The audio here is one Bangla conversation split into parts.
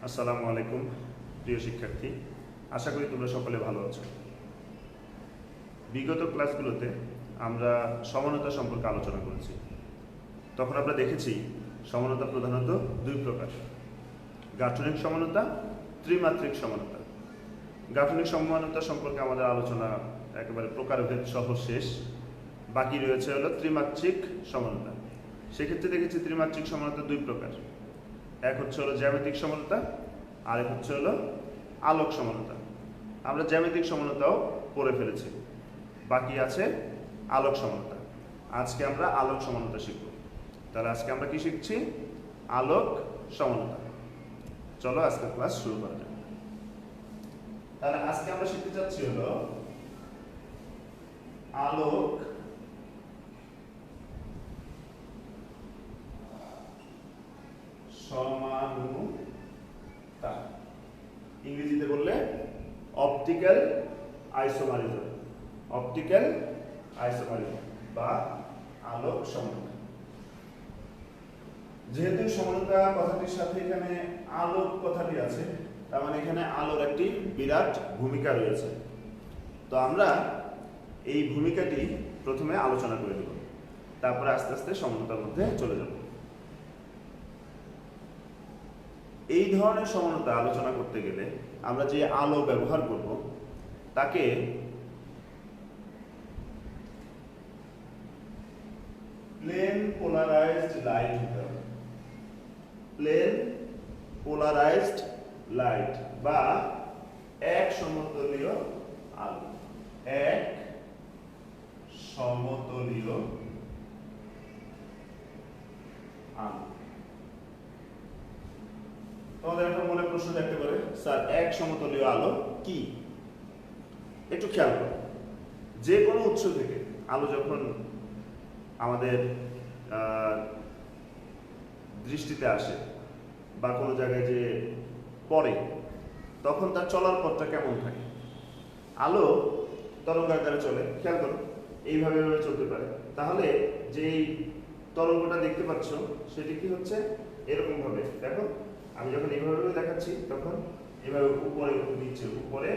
আসসালামু আলাইকুম প্রিয় শিক্ষার্থী, আশা করি তোমরা সকলে ভালো আছো। বিগত ক্লাসগুলোতে আমরা সমানতা সম্পর্কে আলোচনা করেছি। তখন আমরা দেখেছি সমানতা প্রধানত দুই প্রকার: গাঠনিক সমানতা, ত্রিমাত্রিক সমানতা। গাঠনিক সমানতা সম্পর্কে আমাদের আলোচনা একেবারে প্রকারভেদ সহ শেষ। বাকি রয়েছে হলো ত্রিমাত্রিক সমানতা। সেক্ষেত্রে দেখেছি ত্রিমাত্রিক সমানতা দুই প্রকার। এক হচ্ছে হলো জ্যামিতিক সমানতা, আর এক হচ্ছে হলো আলোক সমানতা। আমরা জ্যামিতিক সমানতাও পড়ে ফেলেছি, বাকি আছে আলোক সমানতা। আজকে আমরা আলোক সমানতা শিখব। তাহলে আজকে আমরা কি শিখছি? আলোক সমানতা। চলো আজকে ক্লাস শুরু করা যাক। তাহলে আজকে আমরা শিখতে যাচ্ছি হলো আলোক সমানুতা। ইংরেজিতে বললে অপটিক্যাল আইসোমারিজম, অপটিক্যাল আইসোমারিজম বা আলোক সমানতা। যেহেতু সমানতা কথাটির সাথে এখানে আলোক কথাটি আছে, তার মানে এখানে আলোর একটি বিরাট ভূমিকা রয়েছে। তো আমরা এই ভূমিকাটি প্রথমে আলোচনা করে দেব, তারপরে আস্তে আস্তে সমানতার মধ্যে চলে যাব। এই ধরনের সমানতা আলোচনা করতে গেলে আমরা যে আলো ব্যবহার করব তাকে প্লেন পোলারাইজড লাইট হতে হবে। প্লেন পোলারাইজড লাইট বা এক সমতলীয় আলো। এক সমতলীয় আলো। তোমাদের একটা মনে প্রশ্ন থাকতে পারে, স্যার এক সমতলীয় আলো কি? একটু খেয়াল করো, যে কোনো উৎস থেকে আলো যখন আমাদের দৃষ্টিতে আসে বা কোনো জায়গায় যে পড়ে, তখন তার চলার পথটা কেমন থাকে? আলো তরঙ্গ আকারে চলে, খেয়াল করো, এইভাবে চলতে পারে। তাহলে যেই তরঙ্গটা দেখতে পাচ্ছ সেটি কি হচ্ছে? এরকম ভাবে দেখো, আমি যখন এইভাবে দেখাচ্ছি তখন এভাবে উপরে নিচে উপরে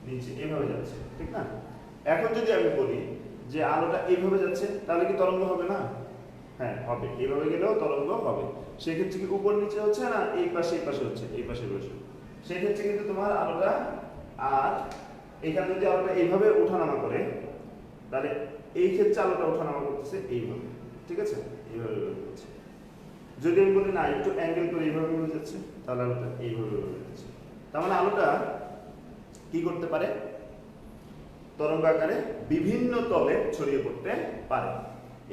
নিচে এভাবে যাচ্ছে, ঠিক না? এখন যদি আমি বলি যে আলোটা এইভাবে যাচ্ছে, তাহলে কি তরঙ্গ হবে না? হ্যাঁ হবে, এইভাবে গেলেও তরঙ্গ হবে। সেক্ষেত্রে কি উপর নিচে হচ্ছে না, এই পাশে হচ্ছে, এই পাশে বসে। সেক্ষেত্রে কিন্তু তোমার আলোটা, আর এখানে যদি আলোটা এইভাবে ওঠানামা করে, তাহলে এই ক্ষেত্রে আলোটা ওঠানামা করতেছে এইভাবে, ঠিক আছে? এইভাবে করছে। যদি আমি বলি না একটু অ্যাঙ্গেল করে এইভাবে হয়ে যাচ্ছে, তাহলে আলোটা এইভাবে হয়ে যাচ্ছে। তার মানে আলোটা কি করতে পারে? তরঙ্গ আকারে বিভিন্ন তলে ছড়িয়ে পড়তে পারে।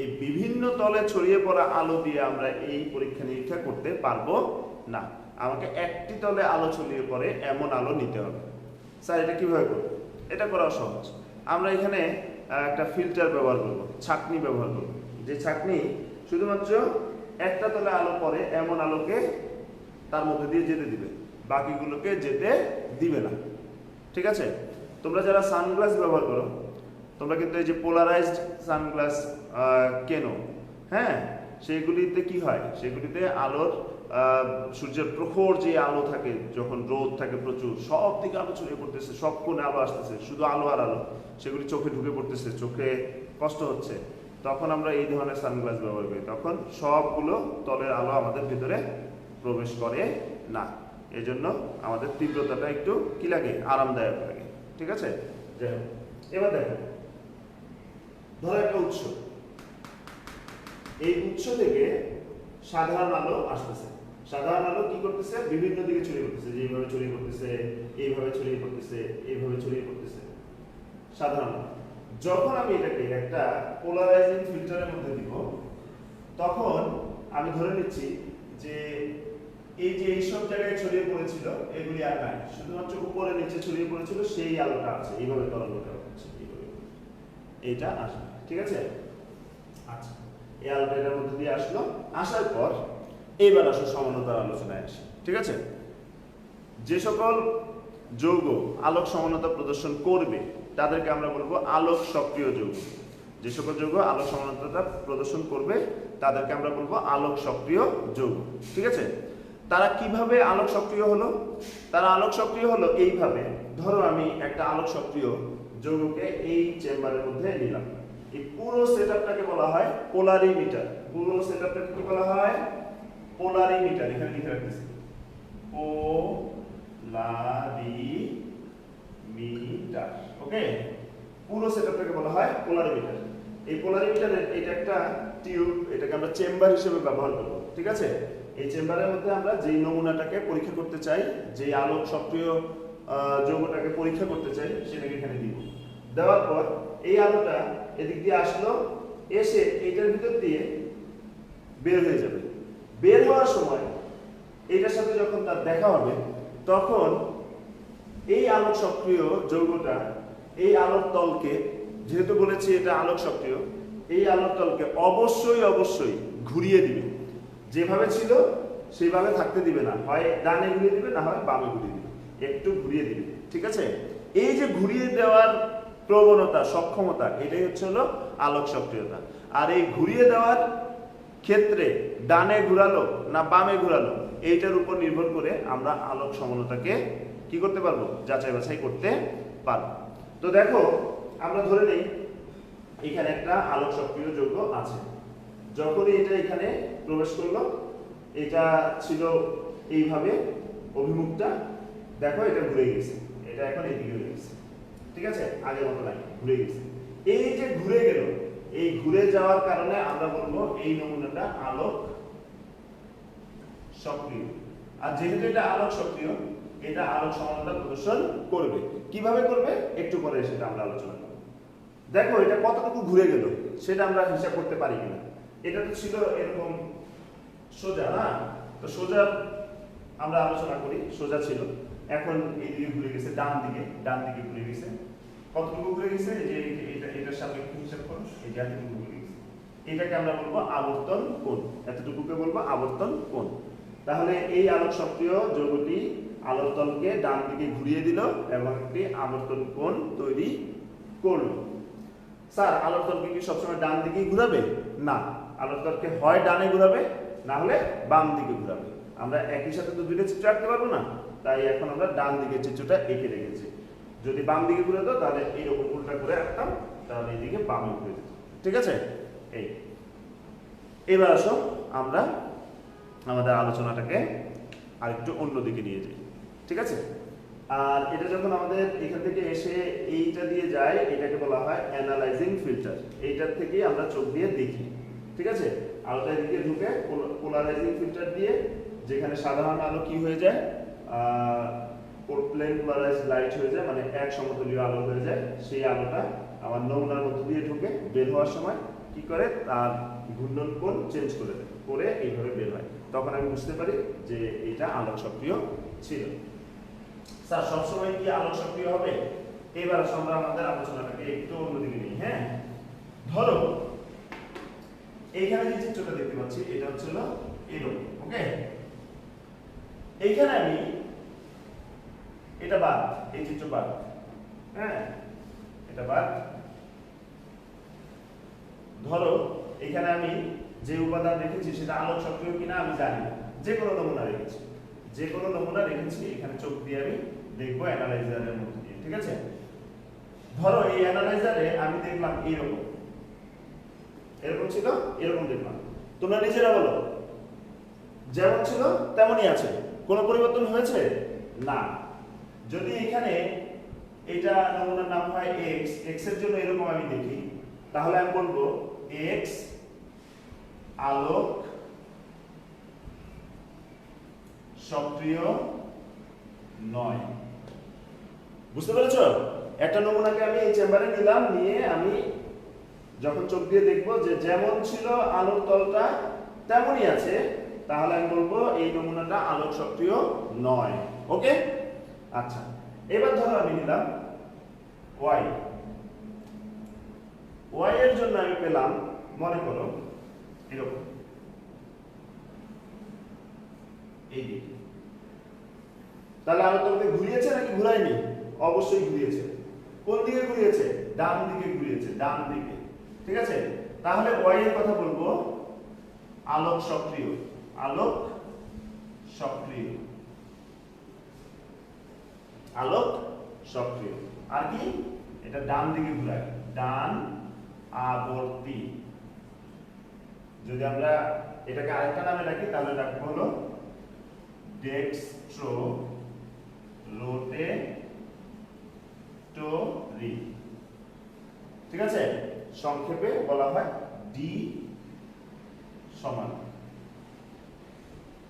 এই বিভিন্ন তলে ছড়িয়ে পড়া আলো দিয়ে আমরা এই পরীক্ষা নিরীক্ষা করতে পারবো না। আমাকে একটি তলে আলো ছড়িয়ে পড়ে এমন আলো নিতে হবে। স্যার এটা কিভাবে করব? এটা করা সহজ। আমরা এখানে একটা ফিল্টার ব্যবহার করব, ছাঁকনি ব্যবহার করব। যে ছাঁকনি শুধুমাত্র একটা তলে আলো পড়ে এমন আলোকে তার মধ্যে দিয়ে যেতে দিবে, বাকিগুলোকে যেতে দিবে না, ঠিক আছে? তোমরা যারা সানগ্লাস ব্যবহার করো, তোমরা কিন্তু এই যে পোলারাইজড সানগ্লাস কেনো, হ্যাঁ, সেইগুলিতে কি হয়? সেগুলিতে আলোর সূর্যের প্রখর যে আলো থাকে, যখন রোদ থাকে প্রচুর, সব দিকে আলো ছড়িয়ে পড়তেছে, সব কোণে আলো আসতেছে, শুধু আলো আর আলো, সেগুলি চোখে ঢুকে পড়তেছে, চোখে কষ্ট হচ্ছে, তখন আমরা এই ধরনের সানগ্লাস ব্যবহার করি। তখন সবগুলো তলের আলো আমাদের ভিতরে প্রবেশ করে না। এজন্য আমাদের তীব্রতাটা একটু কি লাগে? আরামদায়ক লাগে, ঠিক আছে? যাই হোক, এবার দেখো, ধরো একটা উৎস, এই উৎস থেকে সাধারণ আলো আসতেছে। সাধারণ আলো কি করতেছে? বিভিন্ন দিকে ছড়িয়ে পড়তেছে, যেভাবে ছড়িয়ে পড়তেছে, এইভাবে ছড়িয়ে পড়তেছে, এইভাবে ছড়িয়ে পড়তেছে সাধারণ আলো। যখন আমি এটাকে একটা পোলারাইজিং ফিল্টারের মধ্যে দিব, তখন আমি ধরে নিচ্ছি যে এই যে এইসব জায়গায় ছড়িয়ে পড়েছিল এগুলি আর নাই, শুধুমাত্র উপরে নিচে ছড়িয়ে পড়েছিল সেই আলোটা আছে, এইভাবে তরঙ্গটা হচ্ছে, এইভাবে এইটা আসবে, ঠিক আছে? আচ্ছা, এই আলোটা এটার মধ্যে দিয়ে আসলো। আসার পর এইবার আসো সমানতার আলোচনায় আসি, ঠিক আছে? যে সকল যৌগ আলোক সমানতা প্রদর্শন করবে তাদেরকে আমরা বলবো আলোক সক্রিয় যৌগ। যে সকল যৌগ আলোক সমানতা প্রদর্শন করবে তাদেরকে আমরা বলবো আলোক সক্রিয় যৌগ, ঠিক আছে? তারা কিভাবে আলোক সক্রিয় হলো? তারা আলোক সক্রিয় হলো এইভাবে। ধরো আমি একটা আলোক সক্রিয় যৌগকে এই চেম্বারের মধ্যে নিলাম। এই পুরো সেটআপটাকে বলা হয় পোলারিমিটার। পুরো সেটআপটাকে কি বলা হয়? পোলারিমিটার। এখানে লিখে রাখতেছি পোলারিমিটার। ওকে, পুরো সেটআপটাকে বলা হয় পোলারিমিটার। এই পোলারিমিটারের এটা একটা টিউব, এটাকে আমরা চেম্বার হিসেবে ব্যবহার করব। ঠিক আছে, এই চেম্বারের মধ্যে আমরা যেই নমুনাটাকে পরীক্ষা করতে চাই, যে আলোক সক্রিয় যৌগটাকে পরীক্ষা করতে চাই, সেটাকে এখানে দিব। দেওয়ার পর এই আলোটা এদিক দিয়ে আসলো, এসে এইটার ভিতর দিয়ে বের হয়ে যাবে। বের হওয়ার সময় এইটার সাথে যখন তার দেখা হবে, তখন এই আলোক সক্রিয় যৌগটা এই আলোক তলকে, যেহেতু বলেছি এটা আলোক সক্রিয়, এই আলোক তলকে অবশ্যই অবশ্যই ঘুরিয়ে দিবে। যেভাবে ছিল সেইভাবে থাকতে দিবে না, হয় ডানে ঘুরিয়ে দিবে, না হয় বামে ঘুরিয়ে দিবে, একটু ঘুরিয়ে দিবে। ঠিক আছে, এই যে ঘুরিয়ে দেওয়ার প্রবণতা, সক্ষমতা, এটাই হচ্ছে হলো আলোক সক্রিয়তা। আর এই ঘুরিয়ে দেওয়ার ক্ষেত্রে ডানে ঘুরালো না বামে ঘুরালো, এইটার উপর নির্ভর করে আমরা আলোক সমানতাকে কি করতে পারবো? যাচাই বাছাই করতে পারবো। তো দেখো, আমরা ধরে নেই এখানে একটা আলোক সক্রিয় যৌগ আছে। যখনই এটা এখানে প্রবেশ করলো, এটা ছিল এইভাবে অভিমুখটা, দেখো এটা ঘুরে গেছে, এটা এখন এদিকে হয়ে গেছে। ঠিক আছে, আগের মতো নাই, ঘুরে গেছে। এই যে ঘুরে গেল, এই ঘুরে যাওয়ার কারণে আমরা বলবো এই নমুনাটা আলোক সক্রিয়। আর যেহেতু এটা আলোক সক্রিয়, এটা আলোক সমানতা প্রদর্শন করবে। কিভাবে করবে একটু পরে সেটা আমরা আলোচনা করব। দেখো এটা কতটুকু ঘুরে গেল সেটা আমরা হিসাব করতে পারি কিনা। এটা তো ছিল এরকম সোজা, না? তো সোজা আমরা আলোচনা করি, সোজা ছিল, এখন এইদিকে ঘুরে গেছে, ডান দিকে ঘুরে গেছে। কতটুকু ঘুরে গেছে? যে এটার সাপেক্ষে হিসাব করো, এই যে এতটুকু ঘুরে গেছে। এটাকে আমরা বলবো আবর্তন কোণ, এতটুকুকে বলবো আবর্তন কোণ। তাহলে এই আলোক সক্রিয় যৌগটি আলোক তলকে ডান দিকে ঘুরিয়ে দিল এবং একটি আবর্তন কোণ তৈরি করলো। স্যার, আলোক তলকে কি সবসময় ডান দিকে ঘুরাবে? না, আলোক তলকে হয় ডানে ঘুরাবে, না হলে বাম দিকে ঘুরাবে। আমরা একই সাথে তো দুইটা চিত্র আঁকতে পারবো না, তাই এখন আমরা ডান দিকের চিত্রটা এঁকে রেখেছি। যদি বাম দিকে ঘুরে দাও তাহলে এইরকম উল্টা করে আঁকতাম, তাহলে এইদিকে বামে ঘুরে যেত। ঠিক আছে, এই এবার আসো আমরা আমাদের আলোচনাটাকে আরেকটু অন্যদিকে নিয়ে যাই। ঠিক আছে, আর এটা যখন আমাদের এখান থেকে এসে এইটা দিয়ে যায়, এটাকে বলা হয় অ্যানালাইজিং ফিল্টার। এইটার থেকে আমরা চোখ দিয়ে দেখি। ঠিক আছে, আলোটা এদিকে ঢুকে পোলারাইজিং ফিল্টার দিয়ে, যেখানে সাধারণ আলো কি হয়ে যায়, প্লেন পোলারাইজড লাইট হয়ে যায়, মানে এক সমতলীয় আলো হয়ে যায়। সেই আলোটা আমার নমুনার মধ্য দিয়ে ঢুকে বের হওয়ার সময় কি করে, তার ঘূর্ণন কোণ চেঞ্জ করে দেয়, করে এইভাবে বের হয়। তখন আমি বুঝতে পারি যে এটা আলোক সক্রিয় ছিল। স্যার, সবসময় কি আলোক সক্রিয় হবে? এবার আমরা আমাদের আলোচনাটাকে একটু অন্যদিকে নিই। হ্যাঁ, ধরো এইখানে যে চিত্রটা দেখতে পাচ্ছি, এটা হচ্ছে এরকম। ওকে, এইখানে আমি এটা বাদ, এই চিত্র বাদ। হ্যাঁ, এটা বাদ। ধরো এখানে আমি যে উপাদান রেখেছি সেটা আলোক সক্রিয় কিনা আমি জানি না, যে কোনো নমুনা রেখেছি, এখানে চোখ দিয়ে আমি দেখবো অ্যানালাইজারের মধ্যে দিয়ে। ঠিক আছে, ধরো এই অ্যানালাইজারে আমি দেখলাম এরকম ছিল, এরকম দেখলাম। তোমরা নিজেরা বলো, যেমন ছিল তেমনই আছে, কোনো পরিবর্তন হয়েছে? না। যদি এখানে এটা নমুনার নাম হয় x এর জন্য এরকম আমি দেখি, তাহলে আমি বলবো x আলোক সক্রিয় নয়। বুঝতে পেরেছো? একটা নমুনাকে আমি এই চেম্বারে নিলাম, নিয়ে আমি যখন চোখ দিয়ে দেখবো যে যেমন ছিল আলোক তলটা তেমনই আছে, তাহলে আমি বলবো এই নমুনাটা আলোক সক্রিয় নয়। ওকে, আচ্ছা, এবার ধরো আমি নিলাম y এর জন্য আমি পেলাম, মনে করো এরকম, এই দিকে। তাহলে আলোক তলকে ঘুরিয়েছে নাকি ঘুরায়নি? অবশ্যই ঘুরিয়েছে। কোন দিকে ঘুরিয়েছে? ডান দিকে ঘুরিয়েছে, ডান দিকে। ঠিক আছে, তাহলে y এর কথা বলবো আলোক সক্রিয়, আলোক সক্রিয়। আর কি, এটা ডান দিকে ঘুরায়, ডান আবর্তি। যদি আমরা এটাকে আরেকটা নামে রাখি তাহলে রাখবো হলো ডেক্সট্রো রোটেটরি। ঠিক আছে, সংক্ষেপে বলা হয় ডি সমান।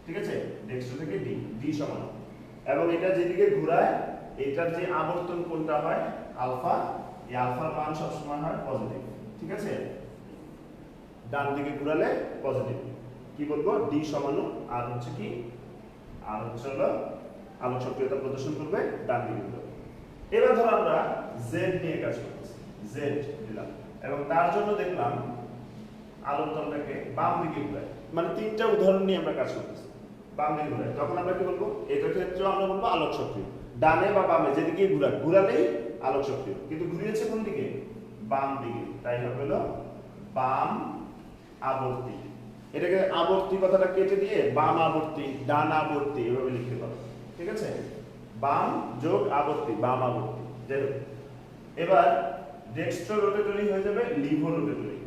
ঠিক আছে, ডেক্সট্রো থেকে ডি, ডি সমান। এবং এটা যেদিকে ঘোরায় এটার যে আবর্তন কোণটা হয় আলফা, এই আলফার মান সবসময় হয় পজিটিভ। ঠিক আছে, ডান দিকে ঘোরালে পজিটিভ। কি বলবো, ডি সমানু আর হচ্ছে কি, আর হচ্ছে হলো আলোক সক্রিয়তা প্রদর্শন করবে ডান দিকে ঘুরাবে। এবার ধরো আমরা জেড নিয়ে কাজ করতেছি, জেড দিলাম এবং তার জন্য দেখলাম আলোক তলটাকে বাম দিকে ঘুরায়। মানে তিনটা উদাহরণ নিয়ে আমরা কাজ করতেছি, বাম দিকে ঘুরায়। তখন আমরা কি বলবো, এটার ক্ষেত্রে আমরা বলবো আলোক সক্রিয়। ডানে বা বামে যেদিকে ঘুরালেই আলোক সক্রিয়, কিন্তু ঘুরিয়েছে কোন দিকে, বাম দিকে, তাই হবে হলো বাম আবর্তি। এটাকে আবর্তি কথাটা কেটে দিয়ে বাম আবর্তি, ডান আবর্তি এভাবে লিখতে পারো। ঠিক আছে, বাম যোগ আবর্তি, বাম আবর্তি। যাই হোক, এবার ডেক্সট্রো রোটেটরি হয়ে যাবে লিভো রোটেটরি।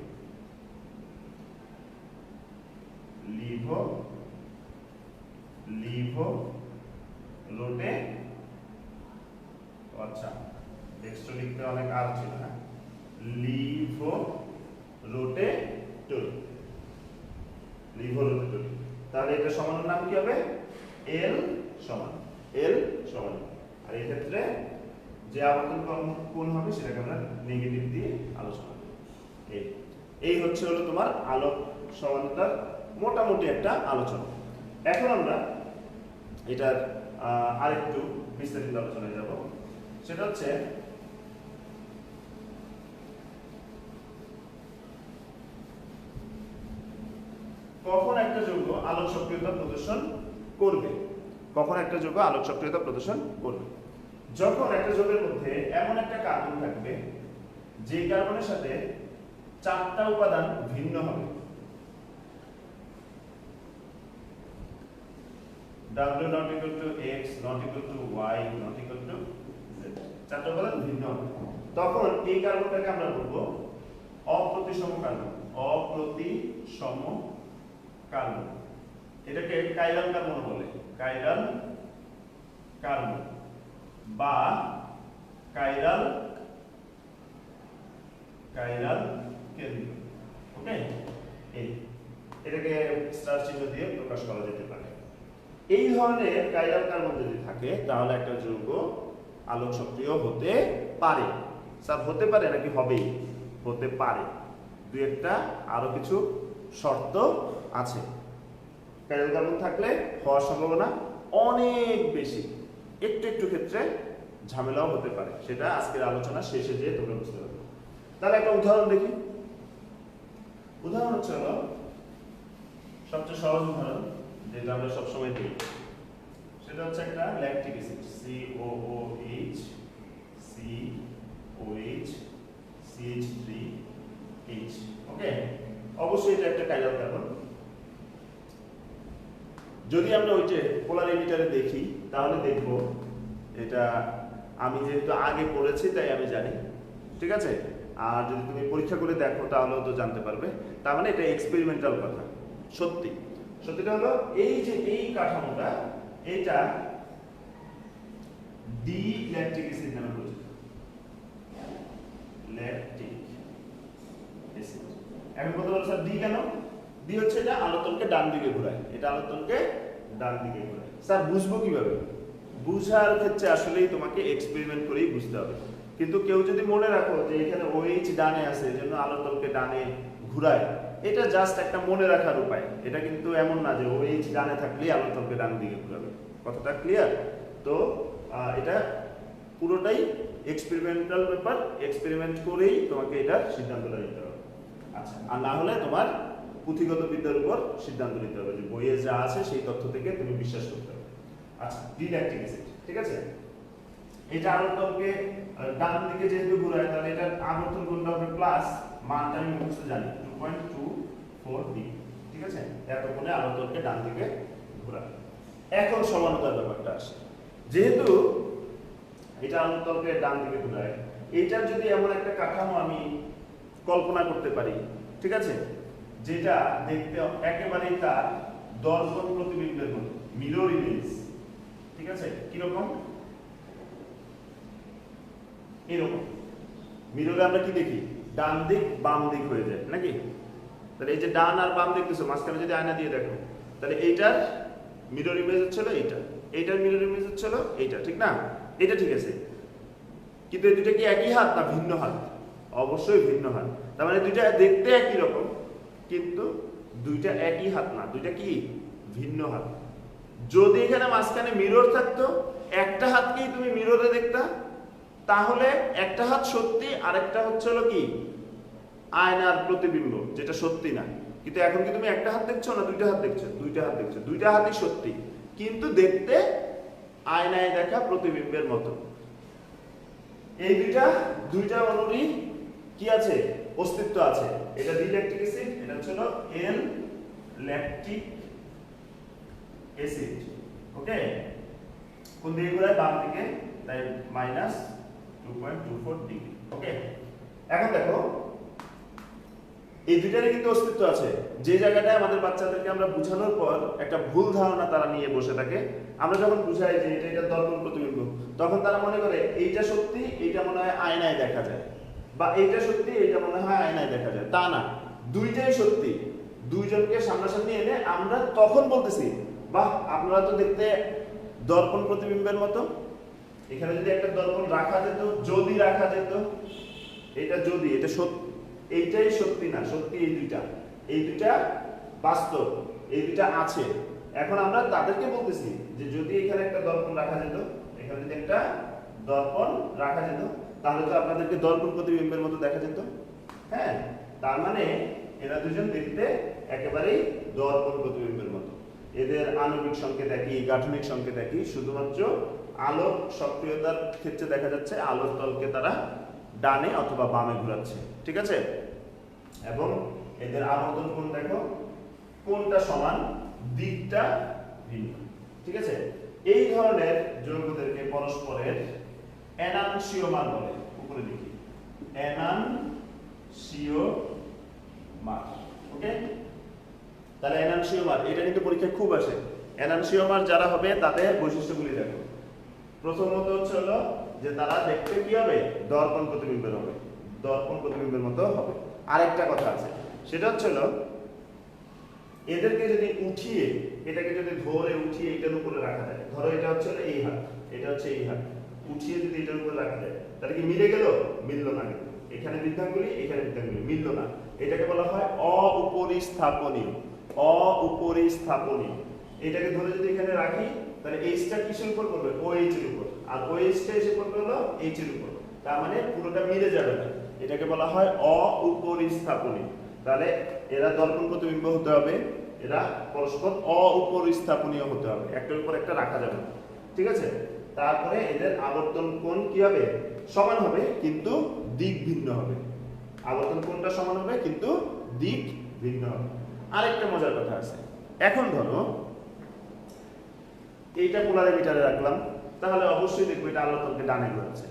লিভো রোটে, আচ্ছা ডেক্সট্রো লিখতে অনেক আর ছিল না, লিভো রোটেটরি, লিভো রোটেটরি। তাহলে এটা সমানের নাম কি হবে, এল সমান, এল সমান। আর এই ক্ষেত্রে যে আবর্তন কোণ হবে সেটাকে আমরা নেগেটিভ দিয়ে আলোচনা করব। এই হচ্ছে হলো তোমার আলোক সমানতার মোটামুটি একটা আলোচনা। এখন আমরা এটার আরেকটু বিস্তারিত আলোচনায় যাব। সেটা হচ্ছে কখন একটা যৌগ আলোক সক্রিয়তা প্রদর্শন করবে, কখন একটা যৌগ আলোক সক্রিয়তা প্রদর্শন করবে। যখন একটা যৌগের মধ্যে এমন একটা কার্বন থাকবে যে কার্বনের সাথে চারটা উপাদান ভিন্ন হবে, W not equal to X, not equal to Y, not equal to Z, চারটা উপাদান ভিন্ন হবে, তখন এই কার্বনটাকে আমরা বলবো অপ্রতিসম কার্বন, অপ্রতিসম কার্বন। এটাকে কাইরাল কার্বন বলে, কাইরাল কার্বন বা কাইরাল কেন্দ্র। ওকে, এটাকে স্টার চিহ্ন দিয়ে প্রকাশ করা যেতে পারে। এই ধরনের কাইরাল কার্বন যদি থাকে তাহলে একটা যৌগ আলোক সক্রিয় হতে পারে। স্যার হতে পারে নাকি হবেই, হতে পারে, দুই একটা আরো কিছু শর্ত আছে। কাইরাল কার্বন থাকলে হওয়ার সম্ভাবনা অনেক বেশি, একটু একটু ক্ষেত্রে ঝামেলাও হতে পারে, সেটা আজকের আলোচনা শেষে যেয়ে তোমরা বুঝতে পারবে। তাহলে একটা উদাহরণ দেখি। উদাহরণ হচ্ছে হলো সবচেয়ে সহজ উদাহরণ যেটা আমরা সবসময় দিই, সেটা হচ্ছে একটা ল্যাকটিক অ্যাসিড, COOH CH3H। ওকে, অবশ্যই এটা একটা কাইরাল কার্বন। যদি আমরা ওই যে পোলারিমিটারে দেখি তাহলে দেখব এটা, আমি যেহেতু আগে পড়েছি তাই আমি জানি। ঠিক আছে, আর যদি তুমি পরীক্ষা করে দেখো তাহলেও তো জানতে পারবে। তার মানে এটা এক্সপেরিমেন্টাল কথা। সত্যিটা হলো এই যে এই কাঠামোটা, এটা ডি ল্যাকটিক অ্যাসিড নামে পরিচিত, ল্যাকটিক অ্যাসিড। এখন কথা বলছো ডি কেন? ডি হচ্ছে এটা আলোতলকে ডান দিকে ঘোরায়, এটা আলোতলকে ডান দিকে ঘোরায়। স্যার বুঝবো কিভাবে? বুঝার ক্ষেত্রে আসলেই তোমাকে এক্সপেরিমেন্ট করেই বুঝতে হবে। কিন্তু কেউ যদি মনে রাখো যে এখানে OH ডানে আছে এজন্য আলোতলকে ডানে ঘুরায়, এটা জাস্ট একটা মনে রাখার উপায়। এটা কিন্তু এমন না যে OH ডানে থাকলেই আলোতলকে ডান দিকে ঘুরাবে। কথাটা ক্লিয়ার? তো এটা পুরোটাই এক্সপেরিমেন্টাল ব্যাপার, এক্সপেরিমেন্ট করেই তোমাকে এটা সিদ্ধান্তটা নিতে হবে। আচ্ছা, আর না হলে তোমার পুঁথিগত বিদ্যার উপর সিদ্ধান্ত নিতে হবে, যে বইয়ে যা আছে সেই তথ্য থেকে তুমি বিশ্বাস করতে হবে। আচ্ছা, ডি ল্যাকটিক অ্যাসিড, ঠিক আছে, এটা আলোতলকে ডান দিকে যেহেতু ঘোরায় তাহলে এটার আবর্তন কোণটা হবে প্লাস, মানটা আমি মুখস্থ জানি 2.24 ডিগ্রি। ঠিক আছে, এত কোণে আলোতলকে ডান দিকে ঘোরায়। এখন সমানতার ব্যাপারটা আসে। যেহেতু এটা আলোকতলকে ডান দিকে ঘুরায়, এইটার যদি এমন একটা কাঠামো আমি কল্পনা করতে পারি, ঠিক আছে, যেটা দেখতে একেবারেই তার দর্পণ প্রতিবিম্বের মতো, মিরর ইমেজ, ঠিক আছে, কিরকম, এরকম। মিররে আমরা কি দেখি, ডান দিক বাম দিক হয়ে যায় নাকি? তাহলে এই যে ডান আর বাম দেখতেছো, মাঝখানে যদি আয়না দিয়ে দেখো, তাহলে এইটার মিরর ইমেজ হচ্ছিল এইটা, এইটার মিরর ইমেজ হচ্ছিল এইটা, ঠিক না? এটা ঠিক আছে, কিন্তু এই দুইটা কি একই হাত না ভিন্ন হাত? অবশ্যই ভিন্ন হাত। তার মানে দুইটা দেখতে একই রকম, কিন্তু দুইটা একই হাত না, দুইটা কি ভিন্ন হাত। যদি এখানে মাঝখানে মিরর থাকতো, একটা হাতকেই তুমি মিররে দেখতা, তাহলে একটা হাত সত্যি, আরেকটা হচ্ছে হলো কি আয়নার প্রতিবিম্ব, যেটা সত্যি না। কিন্তু এখন কি তুমি একটা হাত দেখছো না দুইটা হাত দেখছো? দুইটা হাত দেখছো, দুইটা হাতই সত্যি, কিন্তু দেখতে আয়নায় দেখা প্রতিবিম্বের মতো। এই দুইটা অনুরই কি আছে, অস্তিত্ব আছে। এটা ল্যাকটিক অ্যাসিড, এটা হচ্ছে হলো এল ল্যাকটিক অ্যাসিড। ওকে, কোন দিকে ঘোরায়? বাম দিকে, তাই -2.24 ডিগ্রি। ওকে, এখন দেখো এই দুইটারই কিন্তু অস্তিত্ব আছে। যে জায়গাটায় আমাদের বাচ্চাদেরকে আমরা বুঝানোর পর একটা ভুল ধারণা তারা নিয়ে বসে থাকে, আমরা যখন বুঝাই যে এটা দর্পণ প্রতিবিম্ব, তখন তারা মনে করে এইটা সত্যি, এইটা মনে হয় আয়নায় দেখা যায়, বা এইটা সত্যি, এইটা মনে হয় আয়নায় দেখা যায়। তা না, দুইটাই সত্যি। দুইজনকে সামনাসামনি এনে আমরা তখন বলতেছি, বাহ আপনারা তো দেখতে দর্পণ প্রতিবিম্বের মতো। এখানে যদি একটা দর্পণ রাখা যেত, যদি রাখা যেত, এটা যদি, এটা সত্যি, এইটাই সত্যি না, সত্যি এই দুইটা বাস্তব, এই দুইটা আছে। এখন আমরা তাদেরকে বলতেছি যে যদি এখানে একটা দর্পণ রাখা যেত, এখানে যদি একটা দর্পণ রাখা যেত, তাহলে তো আপনাদেরকে দর্পণ প্রতিবিম্বের মতো দেখা যেত। হ্যাঁ, তার মানে এরা দুজন দেখতে একেবারেই দর্পণ প্রতিবিম্বের মতো। এদের আণবিক সংকেত একই, গাঠনিক সংকেত একই, শুধুমাত্র আলোক সক্রিয়তার ক্ষেত্রে দেখা যাচ্ছে আলোর তলকে তারা ডানে অথবা বামে ঘোরাচ্ছে, ঠিক আছে? এবং এদের আবর্তন কোণ দেখো, কোণটা সমান, দিকটা ভিন্ন, ঠিক আছে? এই ধরনের যৌগদেরকে পরস্পরের এনানসিওমার বলে। উপরে দেখি, এনানসিওমার। ওকে, তাহলে এনানসিওমার, এটা কিন্তু পরীক্ষায় খুব আসে। এনানসিওমার যারা হবে তাদের বৈশিষ্ট্যগুলি দেখো। প্রথমত হচ্ছে হলো যে তারা দেখতে কি হবে, দর্পণ প্রতিবিম্বের হবে, দর্পণ প্রতিবিম্বের মতো হবে। আরেকটা কথা আছে, সেটা হচ্ছে হলো এদেরকে যদি উঠিয়ে, এটাকে যদি ধরে উঠিয়ে এটার উপরে রাখা যায়, ধরো এটা হচ্ছে এই হাত, এটা হচ্ছে এই হাত, উঠিয়ে যদি এটার উপরে রাখা যায়, তাহলে কি মিলে গেল? মিলল না। কিন্তু এখানে বৃদ্ধাঙ্গুলি, এখানে বৃদ্ধাঙ্গুলি মিলল না। এটাকে বলা হয় অউপরিস্থাপনীয়। অউপরিস্থাপনীয়। এটাকে ধরে যদি এখানে রাখি, তাহলে এইচটা কিসের উপর পড়বে? ওএইচ এর উপর, আর ওএইচটা এসে পড়বে হলো এইচ এর উপর। তার মানে পুরোটা মিলে যাবে না, এটাকে বলা হয় অউপরিস্থাপনীয়। তাহলে এরা দর্পণ প্রতিবিম্ব হতে হবে, এরা পরস্পর অউপরিস্থাপনীয় হতে হবে, একটার উপর একটা রাখা যাবে না, ঠিক আছে? তারপরে এদের আবর্তন কোণ কি হবে? সমান হবে, কিন্তু দিক ভিন্ন হবে। আবর্তন কোণটা সমান হবে, কিন্তু দিক ভিন্ন হবে। আরেকটা মজার কথা আছে, এখন ধরো এইটা পোলারিমিটারে রাখলাম, তাহলে অবশ্যই দেখবো এটা আলোতলকে ডানে ঘোরাচ্ছে।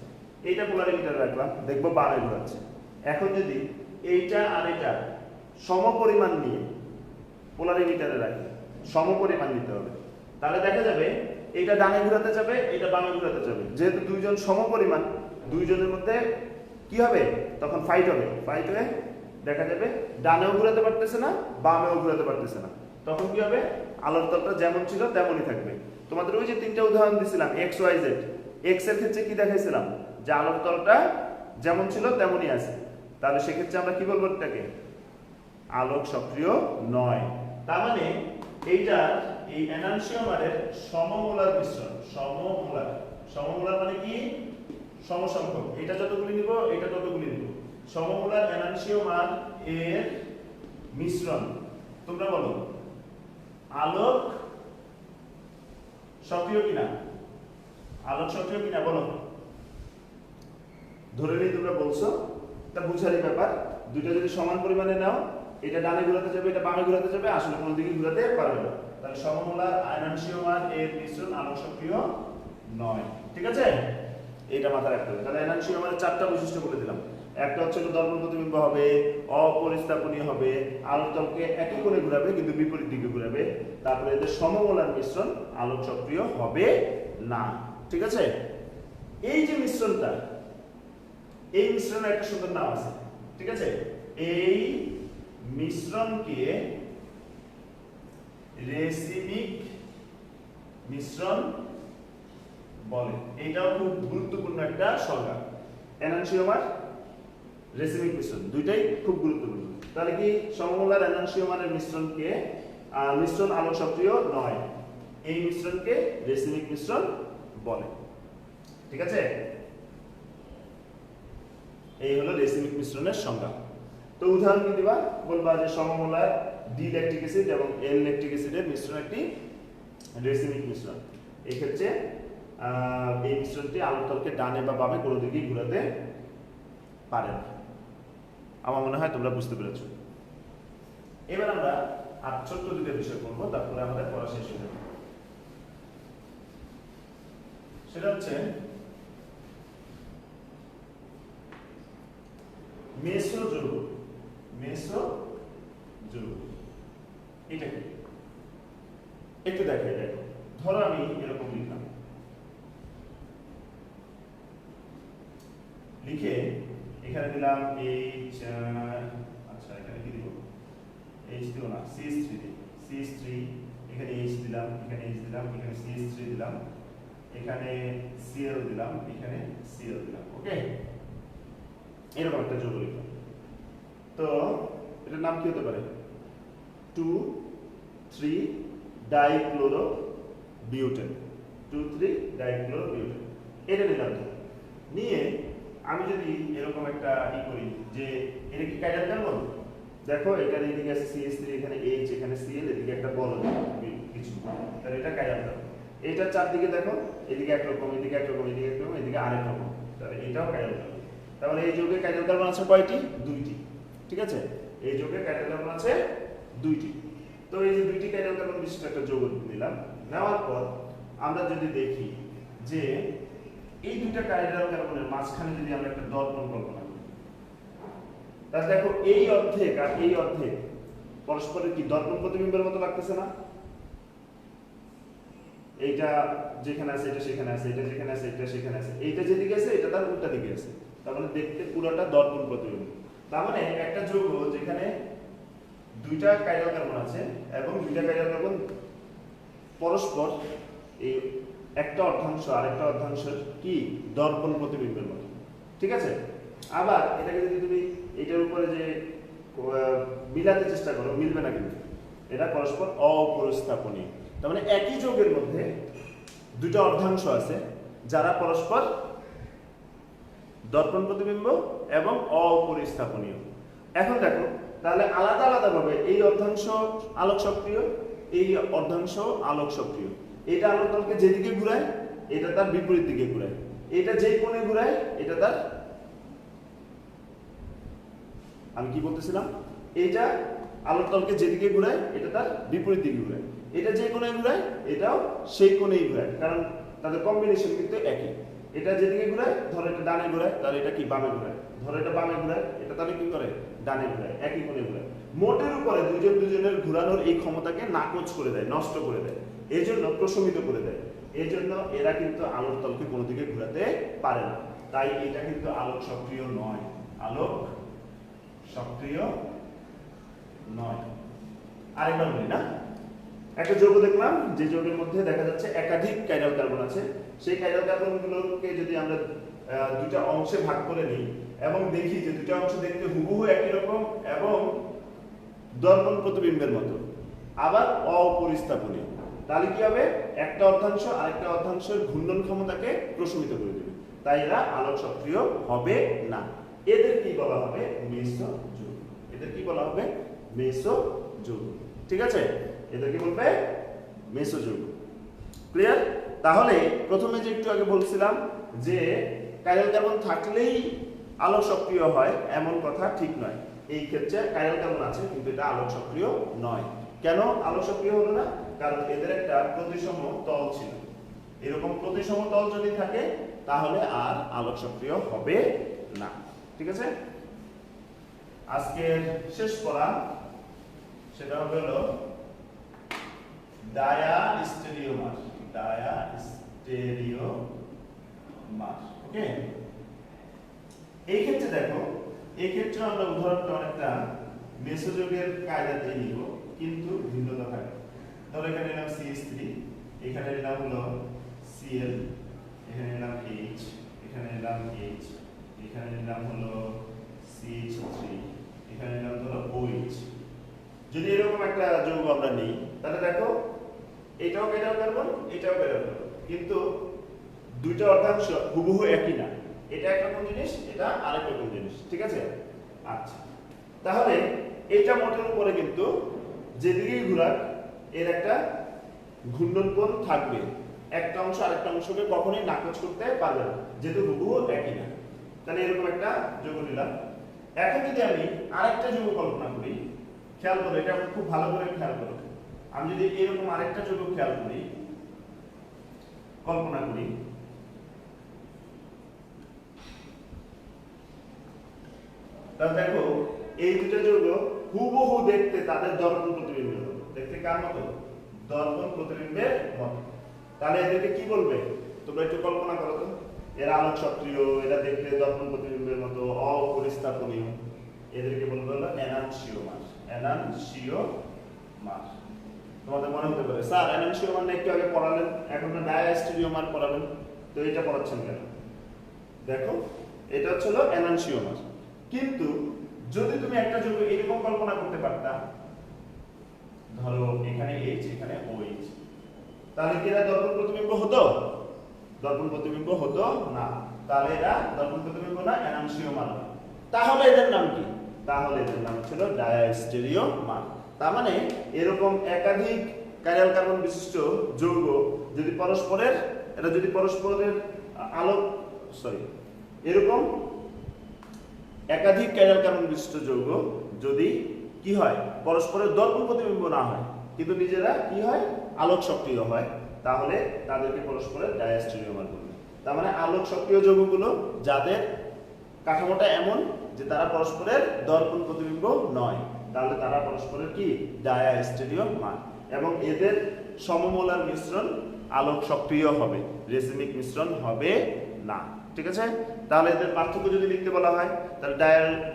এইটা পোলারিমিটারে রাখলাম, দেখবো বামে ঘোরাচ্ছে। এখন যদি এইটা আর এটা সমপরিমাণ নিয়ে পোলারিমিটারে রাখি, সমপরিমাণ নিতে হবে, তাহলে দেখা যাবে এটা ডানে ঘোরাতে যাবে, এটা বামে ঘোরাতে যাবে। যেহেতু দুইজন সমপরিমাণ, দুইজনের মধ্যে কি হবে? তখন ফাইট হবে। ফাইট হয়ে দেখা যাবে ডানেও ঘোরাতে পারতেছে না, বামেও ঘোরাতে পারতেছে না। তখন কি হবে? আলোর তলটা যেমন ছিল তেমনই থাকবে। তোমাদের ওই যে তিনটা উদাহরণ দিছিলাম, এক্স ওয়াই জেড, এক্স এর ক্ষেত্রে কি দেখাইছিলাম? যে আলোর তলটা যেমন ছিল তেমনই আছে। তাহলে সেক্ষেত্রে আমরা কি বলবো? এটাকে আলোক সক্রিয় নয়। তার মানে এইটা, এই এনানসিওমারের সমমোলার মিশ্রণ। সমমোলার মানে কি? সমসংখ্যক। এটা যতগুলি নিব, এটা ততগুলি নিব। সমমোলার এনানসিওমার এর মিশ্রণ। তোমরা বলো আলোক সক্রিয় কিনা? আলোক সক্রিয় কিনা বলো? ধরে নিই তোমরা বলছো, তা বুঝারই ব্যাপার। দুইটা যদি সমান পরিমাণে নাও, এটা ডানে ঘোরাতে যাবে, এটা বামে ঘোরাতে যাবে, আসলে কোনো দিকে ঘোরাতে পারবে না। তাহলে সমমোলার এনানসিওমার এর মিশ্রণ আলোক সক্রিয় নয়। ঠিক আছে, এটা মাথায় রাখতে হবে। তাহলে এনানসিওমারের চারটা বৈশিষ্ট্য বলে দিলাম। একটা হচ্ছে দর্পণ প্রতিবিম্ব হবে, অপরিস্থাপনীয় হবে, আলোক তলকে একই কোণে ঘোরাবে কিন্তু বিপরীত দিকে ঘোরাবে। তারপরে এদের সমমোলার মিশ্রণ আলোক সক্রিয় হবে না। ঠিক আছে, এই যে মিশ্রণটা, এই মিশ্রণের একটা সুন্দর নাম আছে। ঠিক আছে, এই মিশ্রণকে রেসিমিক মিশ্রণ বলে। এটাও খুব গুরুত্বপূর্ণ একটা সংজ্ঞা। এনানসিওমার, রেসিমিক মিশ্রণ দুইটাই খুব গুরুত্বপূর্ণ। তাহলে কি সমমোলার এনানসিওমারের মিশ্রণকে মিশ্রণ আলোক সক্রিয় নয়, এই মিশ্রণকে রেসিমিক মিশ্রণ বলে। ঠিক আছে, এই হলো রেসিমিক মিশ্রণের সংজ্ঞা। তো উদাহরণ কি দিবা? বলবা যে সমমোলার ডি ল্যাকটিক অ্যাসিড এবং এল ল্যাকটিক অ্যাসিডের মিশ্রণ একটি রেসিমিক মিশ্রণ। এই ক্ষেত্রে এই মিশ্রণটি আলোক তলকে ডানে বা বামে কোনো দিকেই ঘোরাতে পারে না। আমার মনে হয় তোমরা বুঝতে পেরেছো। এবার আমরা আর ছোট্ট দুটো বিষয় করবো, তারপরে আমাদের পড়া শেষ হয়ে যাবে। সেটা হচ্ছে মেসোযৌগ। মেসোযৌগ এটা কি একটু দেখাই। দেখো, ধরো আমি এরকম লিখলাম, লিখে এখানে দিলাম এইচ, আচ্ছা এখানে কি দিব? এইচ দিব না, CH3 দিই। CH3, এখানে এইচ দিলাম, এখানে এইচ দিলাম, এখানে CH3 দিলাম, এখানে Cl দিলাম, এখানে Cl দিলাম। ওকে, এরকম একটা যৌগ লিখলাম। তো এটার নাম কি হতে পারে? 2,3 ডাইক্লোরোবিউটেন। 2,3 ডাইক্লোরোবিউটেন এটা নিলাম। নিয়ে আমি যদি এরকম একটা করি যে এটা কি কাইরাল কার্বন, দেখো এটার এদিকে আছে CH3, এখানে H, এখানে Cl, এদিকে একটা বল কিছু, তাহলে এটা কাইরাল কার্বন। এটার চারদিকে দেখো, এদিকে একরকম, এদিকে একরকম, এদিকে একরকম, এদিকে আরেক রকম, তাহলে এটাও কাইরাল কার্বন। তাহলে এই যৌগে কাইরাল কার্বন আছে কয়টি? দুইটি। ঠিক আছে, এই যৌগে কাইরাল কার্বন আছে দুইটি। তো এই যে দুইটি কাইরাল কার্বন বিশিষ্ট একটা যৌগ নিলাম। নেওয়ার পর আমরা যদি দেখি যে এই দুইটা কাইরাল কার্বনের মাঝখানে যদি আমরা একটা দর্পণ কল্পনা করি, তাহলে দেখো এই অর্ধেক আর এই অর্ধেক পরস্পরের কি দর্পণ প্রতিবিম্বের মতো লাগতেছে না? এইটা যেখানে আছে এটা সেখানে আছে, এটা যেখানে আছে এটা সেখানে আছে, এইটা যেদিকে আছে এটা তার উল্টা দিকে আছে। তার মানে দেখতে পুরোটা দর্পণ প্রতিবিম্ব। তার মানে একটা যৌগ যেখানে দুইটা কাইরাল কার্বন আছে এবং দুইটা কাইরাল কার্বন পরস্পর এই একটা অর্ধাংশ আরেকটা অর্ধাংশের কি দর্পণ প্রতিবিম্বের মতো। ঠিক আছে, আবার এটাকে যদি তুমি এটার উপরে যে মিলাতে চেষ্টা করো, মিলবে না কিন্তু, এটা পরস্পর অপরিস্থাপনীয়। তার মানে একই যৌগের মধ্যে দুইটা অর্ধাংশ আছে যারা পরস্পর দর্পণ প্রতিবিম্ব এবং অপরিস্থাপনীয়। এখন দেখো, তাহলে আলাদা আলাদা ভাবে এই অর্ধাংশ আলোক সক্রিয়, এই অর্ধাংশ আলোক সক্রিয়। এটা আলোক তলকে যেদিকে ঘুরায় এটা তার বিপরীত দিকে ঘুরায়, এটা যে কোণে ঘুরায় এটা তার, আমি কি বলতেছিলাম, এটা আলোক তলকে যেদিকে ঘুরায় এটা তার বিপরীত দিকে ঘুরায়, এটা যে কোণে ঘুরায় এটাও সেই কোণেই ঘুরায়, কারণ তাদের কম্বিনেশন কিন্তু একই। এটা যেদিকে ঘুরায়, ধরো এটা ডানে ঘুরায়, তাহলে এটা কি বামে ঘুরায়, ধরো এটা বামে ঘুরায়, এটা তাহলে কি করে ডানে ঘুরায়, একই কোণে ঘুরায়। মোটের উপরে দুজন দুজনের ঘুরানোর এই ক্ষমতাকে নাকচ করে দেয়, নষ্ট করে দেয়, এই জন্য প্রশমিত করে দেয়। এই জন্য এরা কিন্তু আলোক তলকে কোনো দিকে ঘুরাতে পারে না। তাই এটা কিন্তু আলোক সক্রিয় নয়, আলোক সক্রিয় নয়। আরেকবার বলি না, একটা যৌগ দেখলাম যে যৌগের মধ্যে দেখা যাচ্ছে একাধিক কাইরাল কার্বন আছে। সেই কাইরাল কার্বনগুলোকে যদি আমরা দুইটা অংশে ভাগ করে নিই এবং দেখি যে দুইটা অংশ দেখতে হুবহু একই রকম এবং দর্পণ প্রতিবিম্বের মতো, আবার অপরিস্থাপনীয়, তাহলে কি হবে? একটা অর্ধাংশ আরেকটা অর্ধাংশের ঘূর্ণন ক্ষমতাকে প্রশমিত করে দেবে, তাই এরা আলোক সক্রিয় হবে না। এদের কি বলা হবে? মেসোযৌগ। এদের কি বলা হবে? মেসোযৌগ। ঠিক আছে, এদের কি বলবে? মেসোযৌগ। ক্লিয়ার? তাহলে প্রথমে যে একটু আগে বলছিলাম যে কাইরাল কার্বন থাকলেই আলোক সক্রিয় হয় এমন কথা ঠিক নয়। এই ক্ষেত্রে কাইরাল কার্বন আছে কিন্তু এটা আলোক সক্রিয় নয়। কেন আলোক সক্রিয় হলো না? কারণ এদের একটা প্রতিসম তল ছিল। এরকম প্রতিসম তল যদি থাকে তাহলে আর আলোক সক্রিয় হবে না। ঠিক আছে, আজকের শেষ পড়া সেটা হলো ডায়াস্টেরিওমার। ডায়াস্টেরিওমার, ওকে। এই ক্ষেত্রে দেখো, এই ক্ষেত্রে আমরা উদাহরণটা অনেকটা মেসোযোগের কায়দাতে নিব, কিন্তু ভিন্নতা থাকবে। ধরো এখানে নিলাম CH3, এখানে নিলাম হলো Cl, এখানে নিলাম H, এখানে নিলাম H, এখানে নিলাম হলো CH3, এখানে নিলাম ধরো OH। যদি এরকম একটা যৌগ আমরা নিই তাহলে দেখো এটাও কার্বন, এটাও কার্বন, কিন্তু দুইটা অর্ধাংশ হুবহু একই না। এটা একরকম জিনিস, এটা আরেক রকম জিনিস। ঠিক আছে, আচ্ছা, তাহলে এটা মোটের উপরে কিন্তু যেদিকেই ঘুরাক এর একটা ঘূর্ণন কোণ থাকবে। একটা অংশ আরেকটা অংশকে কখনোই নাকচ করতে পারবে না, যেহেতু হুবহু একই না। তাহলে এরকম একটা যৌগ নিলাম। এখন যদি আমি আরেকটা যৌগ কল্পনা করি, খেয়াল করো, এটা খুব ভালো করে খেয়াল করো। আমি যদি এরকম আরেকটা যৌগ খেয়াল করি, কল্পনা করি, তাহলে দেখো এই দুটো যৌগ হুবহু দেখতে তাদের দর্পণ প্রতিবিম্বের মতো। দেখতে কার মতো? দর্পণ প্রতিবিম্বের মতো। তাহলে এদেরকে কি বলবে তোমরা একটু কল্পনা করো তো। এরা আলোক সক্রিয়, এরা দেখতে দর্পণ প্রতিবিম্বের মতো, অপরিস্থাপনীয়। এদেরকে বলবে হলো এনানসিওমার। এনানসিওমার। তোমাদের মনে হতে পারে স্যার এনানসিওমার না একটু আগে পড়ালেন, এখন না ডায়াস্টেরিওমার পড়াবেন, তো এটা পড়াচ্ছেন কেন? দেখো এটা হচ্ছে হলো এনানসিওমার। কিন্তু যদি তুমি একটা যৌগ এরকম কল্পনা করতে পারতা, ধরো এখানে H, এখানে OH, তাহলে কি এরা দর্পণ প্রতিবিম্ব হতো? দর্পণ প্রতিবিম্ব হতো না। তাহলে এরা দর্পণ প্রতিবিম্ব না, এনানসিওমার না। তাহলে এদের নাম কি? তাহলে এদের নাম ছিল ডায়াস্টেরিওমার। তার মানে এরকম একাধিক কাইরাল কার্বন বিশিষ্ট যৌগ যদি পরস্পরের এরকম একাধিক কাইরাল কার্বন বিশিষ্ট যৌগ যদি কি হয়, পরস্পরের দর্পণ প্রতিবিম্ব না হয়, কিন্তু নিজেরা কি হয়, আলোক সক্রিয় হয়, তাহলে তাদেরকে পরস্পরের ডায়াস্টেরিওমার বলবে। তার মানে আলোক সক্রিয় যৌগগুলো যাদের কাঠামোটা এমন যে তারা পরস্পরের দর্পণ প্রতিবিম্ব নয়, তাহলে তারা পরস্পরের কি, ডায়াস্টেরিওমার। এবং এদের সমমোলার মিশ্রণ আলোক সক্রিয় হবে, রেসিমিক মিশ্রণ হবে না। ঠিক আছে, তাহলে এদের পার্থক্য যদি লিখতে বলা হয়, তাহলে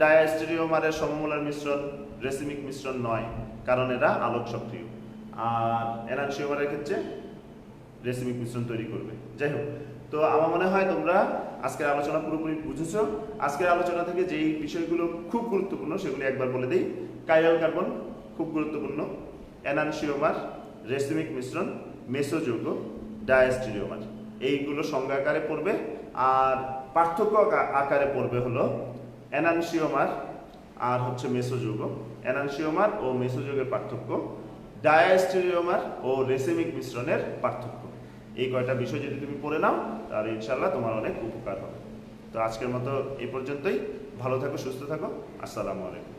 ডায়াস্টেরিওমারের সমমোলার মিশ্রণ রেসিমিক মিশ্রণ নয়, কারণ এরা আলোক সক্রিয়। আর এনানসিওমারের ক্ষেত্রে রেসিমিক মিশ্রণ তৈরি করবে। যাই হোক, তো আমার মনে হয় তোমরা আজকের আলোচনা পুরোপুরি বুঝেছো। আজকের আলোচনা থেকে যেই বিষয়গুলো খুব গুরুত্বপূর্ণ সেগুলি একবার বলে দিই। কাইরাল কার্বন খুব গুরুত্বপূর্ণ, এনানসিওমার, রেসিমিক মিশ্রণ, মেসোযৌগ, ডায়াস্টেরিওমার, এইগুলো সংজ্ঞা আকারে পড়বে। আর পার্থক্য আকারে পড়বে হলো এনানসিওমার আর হচ্ছে মেসোযৌগ, এনানসিওমার ও মেসোযৌগের পার্থক্য, ডায়াস্টেরিওমার ও রেসিমিক মিশ্রণের পার্থক্য। এই কয়টা বিষয় যদি তুমি পড়ে নাও তাহলে ইনশাআল্লাহ তোমার অনেক উপকার হবে। তো আজকের মতো এই পর্যন্তই। ভালো থাকো, সুস্থ থাকো, আসসালামু আলাইকুম।